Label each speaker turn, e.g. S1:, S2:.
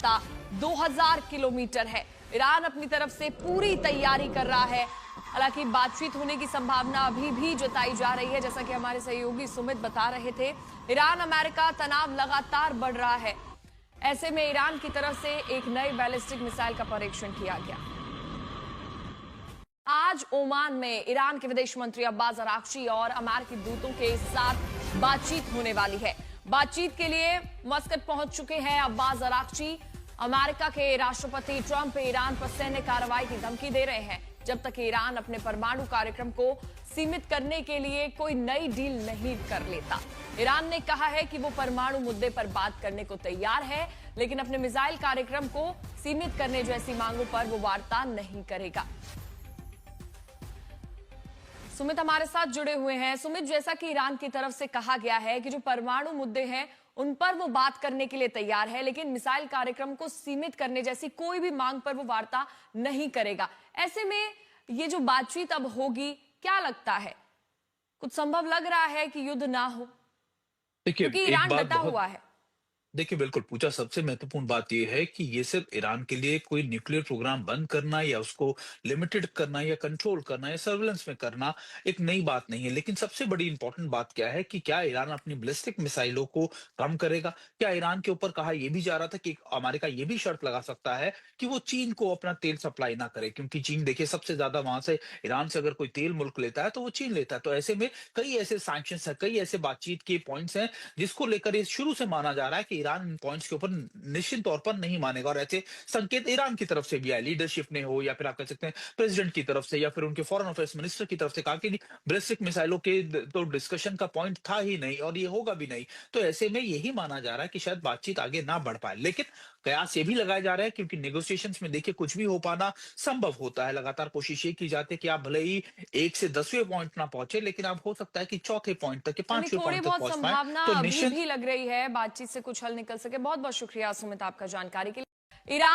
S1: रास्ता 2000 किलोमीटर है। ईरान अपनी तरफ से पूरी तैयारी कर रहा है। हालांकि बातचीत होने की संभावना अभी भी जताई जा रही है। जैसा कि हमारे सहयोगी सुमित बता रहे थे, ईरान अमेरिका तनाव लगातार बढ़ रहा है। ऐसे में ईरान की तरफ से एक नए बैलिस्टिक मिसाइल का परीक्षण किया गया। आज ओमान में ईरान के विदेश मंत्री अब्बास अराक्ची और अमेरिकी दूतों के साथ बातचीत होने वाली है। बातचीत के लिए मस्कट पहुंच चुके हैं अब्बास अराक्ची। अमेरिका के राष्ट्रपति ट्रंप ईरान पर सैन्य कार्रवाई की धमकी दे रहे हैं जब तक ईरान अपने परमाणु कार्यक्रम को सीमित करने के लिए कोई नई डील नहीं कर लेता। ईरान ने कहा है कि वो परमाणु मुद्दे पर बात करने को तैयार है, लेकिन अपने मिसाइल कार्यक्रम को सीमित करने जैसी मांगों पर वो वार्ता नहीं करेगा। सुमित हमारे साथ जुड़े हुए हैं। सुमित, जैसा कि ईरान की तरफ से कहा गया है कि जो परमाणु मुद्दे हैं उन पर वो बात करने के लिए तैयार है, लेकिन मिसाइल कार्यक्रम को सीमित करने जैसी कोई भी मांग पर वो वार्ता नहीं करेगा। ऐसे में ये जो बातचीत अब होगी, क्या लगता है, कुछ संभव लग रहा है कि युद्ध ना हो?
S2: देखिए,
S1: क्योंकि
S2: एक
S1: ईरान
S2: बात
S1: डटा
S2: बहुत
S1: हुआ है।
S2: देखिए, बिल्कुल पूछा। सबसे महत्वपूर्ण बात यह है कि ये सिर्फ ईरान के लिए कोई न्यूक्लियर प्रोग्राम बंद करना या उसको लिमिटेड करना या कंट्रोल करना या सर्विलेंस में करना एक नई बात नहीं है। लेकिन सबसे बड़ी इंपॉर्टेंट बात क्या है कि क्या ईरान अपनी बैलिस्टिक मिसाइलों को कम करेगा? क्या ईरान के ऊपर कहा यह भी जा रहा था कि अमेरिका ये भी शर्त लगा सकता है कि वो चीन को अपना तेल सप्लाई ना करे, क्योंकि चीन देखिए सबसे ज्यादा वहां से ईरान से अगर कोई तेल मुल्क लेता है तो वो चीन लेता है। तो ऐसे में कई ऐसे सैंक्शंस है, कई ऐसे बातचीत के पॉइंट्स हैं जिसको लेकर ये शुरू से माना जा रहा है कि ईरान इन पॉइंट्स के ऊपर निश्चित तौर पर नहीं मानेगा। और ऐसे संकेत ईरान की तरफ से भी आए, लीडरशिप ने हो या फिर आप कह सकते हैं प्रेसिडेंट की तरफ से या फिर उनके फॉरेन अफेयर्स मिनिस्टर की तरफ से कहा कि बैलिस्टिक मिसाइलों के तो डिस्कशन का पॉइंट था ही नहीं और ये होगा भी नहीं। तो ऐसे में यही माना जा रहा है कि शायद बातचीत आगे ना बढ़ पाए। लेकिन कयास ये भी लगाया जा रहा है क्योंकि नेगोशिएशंस में देखिए कुछ भी हो पाना संभव होता है। लगातार कोशिश ये की जाती है कि आप भले ही 1 से 10वें पॉइंट ना पहुंचे, लेकिन आप हो सकता है कि चौथे पॉइंट तक या
S1: यानी
S2: 5वें
S1: थोड़ी
S2: पॉइंट तक
S1: बहुत
S2: पहुंच पाए।
S1: संभावना
S2: तो
S1: अभी
S2: निश्चित
S1: भी लग रही है बातचीत से कुछ हल निकल सके। बहुत बहुत शुक्रिया सुमित आपका जानकारी के लिए। ईरान